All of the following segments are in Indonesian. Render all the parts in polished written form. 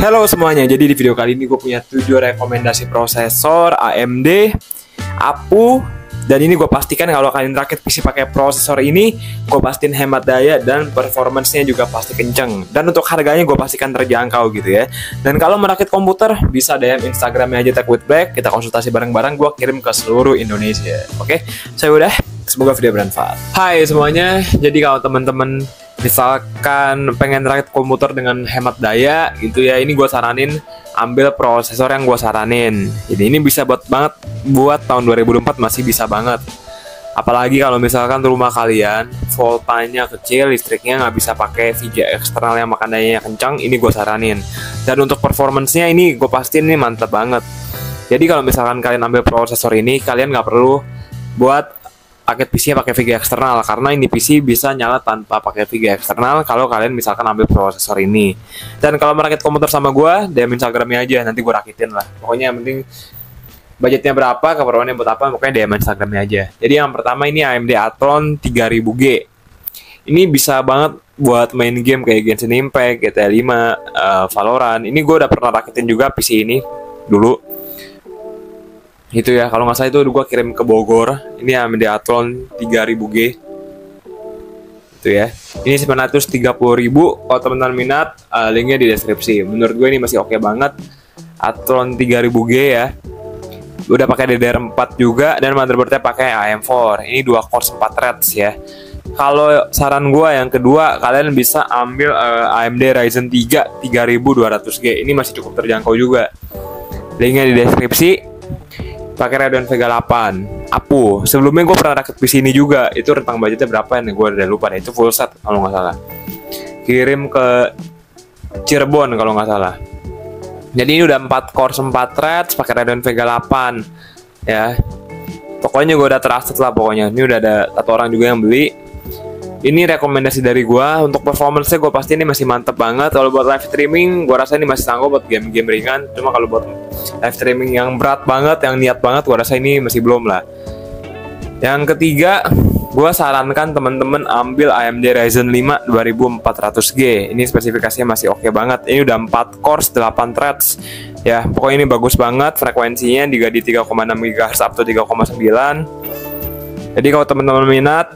Halo semuanya, jadi di video kali ini gue punya 7 rekomendasi prosesor AMD, APU, dan ini gue pastikan kalau kalian rakit PC pakai prosesor ini, gue pastiin hemat daya dan performance-nya juga pasti kenceng. Dan untuk harganya gue pastikan terjangkau gitu ya. Dan kalau merakit komputer, bisa DM Instagramnya aja TechWithBlack, kita konsultasi bareng-bareng, gue kirim ke seluruh Indonesia. Oke, saya udah, semoga video bermanfaat. Hai semuanya, jadi kalau teman-teman misalkan pengen rakit komputer dengan hemat daya gitu ya, ini gue saranin ambil prosesor yang gue saranin. Jadi ini bisa banget buat tahun 2024, masih bisa banget. Apalagi kalau misalkan rumah kalian voltanya kecil, listriknya nggak bisa pakai VGA eksternal yang makan dayanya kencang, ini gue saranin. Dan untuk performance-nya ini gue pastiin ini mantap banget. Jadi kalau misalkan kalian ambil prosesor ini, kalian nggak perlu buat paket PC pakai VGA eksternal, karena ini PC bisa nyala tanpa pakai VGA eksternal kalau kalian misalkan ambil prosesor ini. Dan kalau merakit komputer sama gue, DM Instagramnya aja, nanti gue rakitin lah. Pokoknya yang penting budgetnya berapa, keperluannya buat apa, pokoknya DM Instagramnya aja. Jadi yang pertama ini AMD Athlon 3000G. Ini bisa banget buat main game kayak Genshin Impact, GTA 5, Valorant. Ini gue udah pernah rakitin juga PC ini dulu. Itu ya, kalau nggak salah itu gue kirim ke Bogor. Ini AMD Athlon 3000G. Itu ya. Ini 930.000. Kalau teman-teman minat, linknya di deskripsi. Menurut gue ini masih oke banget. Athlon 3000G ya. Udah pakai DDR4 juga, dan motherboardnya pakai AM4. Ini 2 core 4 threads ya. Kalau saran gue yang kedua, kalian bisa ambil AMD Ryzen 3 3200G. Ini masih cukup terjangkau juga. Linknya di deskripsi. Pakai Radeon Vega 8 APU. Sebelumnya gue pernah rakit PC ini juga. Itu rentang budgetnya berapa nih? Gue udah lupa deh. Itu full set kalau nggak salah. Kirim ke Cirebon kalau nggak salah. Jadi ini udah 4 core 4 threads pakai Radeon Vega 8 ya. Pokoknya gue udah trusted lah pokoknya. Ini udah ada satu orang juga yang beli. Ini rekomendasi dari gue. Untuk performance-nya gue pasti ini masih mantep banget. Kalau buat live streaming, gue rasa ini masih sanggup buat game-game ringan. Cuma kalau buat live streaming yang berat banget, yang niat banget, gue rasa ini masih belum lah. Yang ketiga, gue sarankan teman-teman ambil AMD Ryzen 5 2400G. Ini spesifikasinya masih oke banget. Ini udah 4 cores 8 threads ya. Pokoknya ini bagus banget. Frekuensinya juga di 3,6 GHz up to 3,9. Jadi kalau teman-teman minat,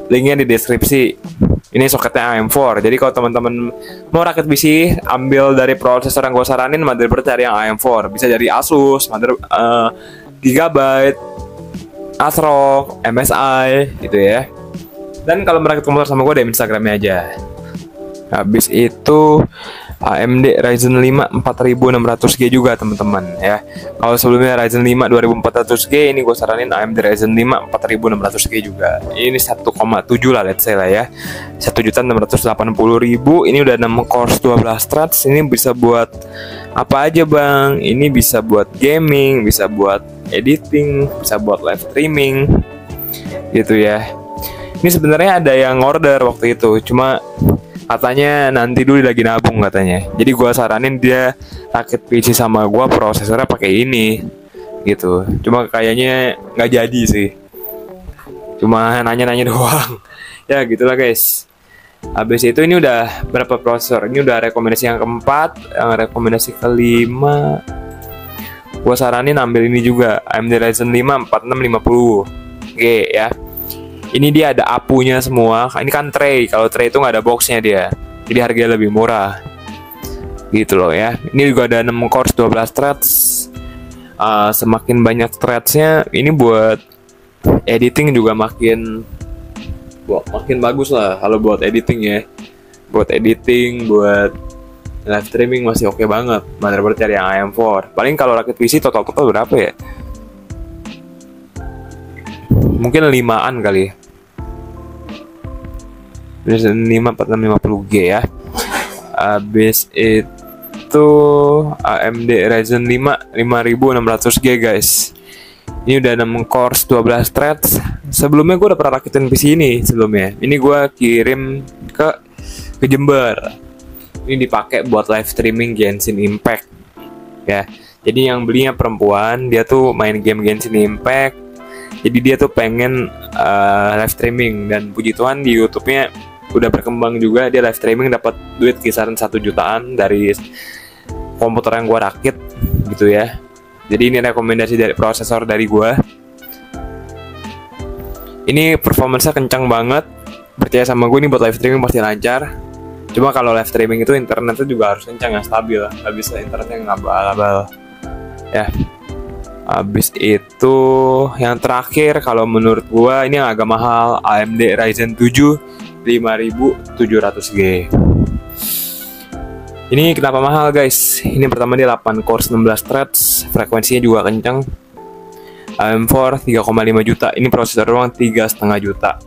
linknya di deskripsi. Ini soketnya AM4. Jadi kalau teman-teman mau rakit PC, ambil dari prosesor yang gue saranin, motherboard dari yang AM4. Bisa dari Asus, Gigabyte, ASRock, MSI gitu ya. Dan kalau merakit komputer sama gue, di Instagramnya aja. Habis itu AMD Ryzen 5 4600G juga teman-teman ya. Kalau sebelumnya Ryzen 5 2400G, ini gue saranin AMD Ryzen 5 4600G juga. Ini 1,7 lah let's say lah ya. 1.680.000. Ini udah 6 cores 12 threads. Ini bisa buat apa aja bang? Ini bisa buat gaming, bisa buat editing, bisa buat live streaming gitu ya. Ini sebenarnya ada yang order waktu itu, cuma katanya nanti dulu lagi nabung katanya. Jadi gua saranin dia rakit PC sama gua, prosesornya pakai ini gitu. Cuma kayaknya nggak jadi sih. Cuma nanya-nanya doang. Ya gitulah guys. Habis itu ini udah berapa prosesor? Ini udah rekomendasi yang keempat, yang rekomendasi kelima. Gua saranin ambil ini juga, AMD Ryzen 5 4650G ya. Ini dia ada APU-nya semua. Ini kan tray. Kalau tray itu nggak ada boxnya dia. Jadi harganya lebih murah. Gitu loh ya. Ini juga ada 6 cores 12 threads. Semakin banyak threads-nya, ini buat editing juga makin bagus lah. Kalau buat editing ya. Buat editing, buat live streaming masih oke banget. Motherboard dari yang AM4. Paling kalau rakit PC total berapa ya? Mungkin 5-an kali. Ryzen 5 4650G ya. Habis itu AMD Ryzen 5 5600G guys. Ini udah 6 cores 12 threads. Sebelumnya gue udah pernah rakitin PC ini sebelumnya. Ini gue kirim ke Jember. Ini dipakai buat live streaming Genshin Impact ya. Jadi yang belinya perempuan, dia tuh main game Genshin Impact. Jadi dia tuh pengen live streaming, dan puji Tuhan di YouTube-nya udah berkembang juga. Dia live streaming dapat duit kisaran 1 jutaan dari komputer yang gue rakit gitu ya. Jadi ini rekomendasi dari prosesor dari gue. Ini performance-nya kencang banget. Percaya sama gue, ini buat live streaming pasti lancar. Cuma kalau live streaming itu internetnya juga harus kencang ya, stabil. Gak bisa internetnya ngabal-abal ya. Habis itu yang terakhir, kalau menurut gue ini yang agak mahal, AMD Ryzen 7 5700G. Ini kenapa mahal guys? Ini pertama dia 8 core 16 threads, frekuensinya juga kencang. AM4 3,5 juta. Ini prosesor doang 3,5 juta.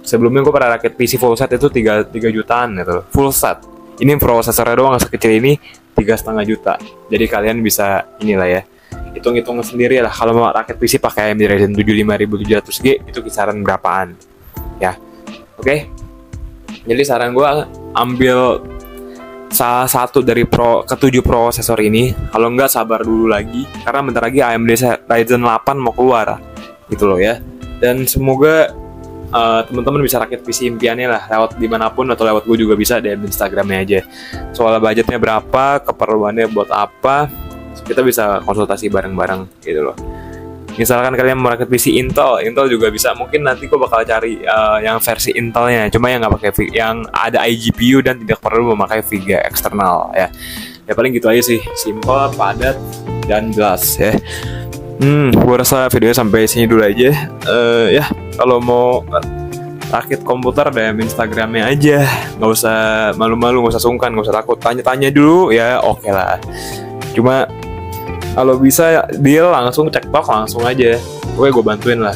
Sebelumnya gue pernah rakit PC full set itu 3 jutaan gitu. Full set. Ini prosesornya doang sekecil ini 3,5 juta. Jadi kalian bisa inilah ya, hitung-hitung sendiri lah. Kalau mau rakit PC pakai AMD Ryzen 7 5700G itu kisaran berapaan ya. Oke. Jadi saran gue ambil salah satu dari ketujuh prosesor ini. Kalau enggak sabar dulu lagi, karena bentar lagi AMD Ryzen 8 mau keluar gitu loh ya. Dan semoga teman-teman bisa rakit PC impiannya lah, lewat dimanapun atau lewat gue juga bisa, DM Instagramnya aja. Soal budgetnya berapa, keperluannya buat apa, kita bisa konsultasi bareng-bareng gitu loh. Misalkan kalian mau rakit PC Intel juga bisa. Mungkin nanti gue bakal cari yang versi Intelnya, cuma yang nggak pakai yang ada iGPU dan tidak perlu memakai VGA eksternal ya. Ya paling gitu aja sih, simple, padat, dan jelas ya. Gue rasa videonya sampai sini dulu aja. Ya kalau mau rakit komputer DM Instagramnya aja, nggak usah malu-malu, nggak usah sungkan, nggak usah takut, tanya-tanya dulu ya, oke lah. Cuma kalau bisa deal langsung, cek tok langsung aja. Gue bantuin lah.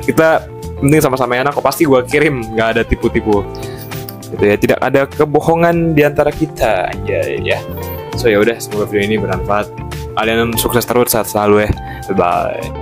Kita penting sama-sama enak kok, pasti gue kirim, nggak ada tipu-tipu. Gitu ya, tidak ada kebohongan di antara kita aja ya. So ya udah, semoga video ini bermanfaat. Kalian sukses terus, sehat selalu ya. Bye bye.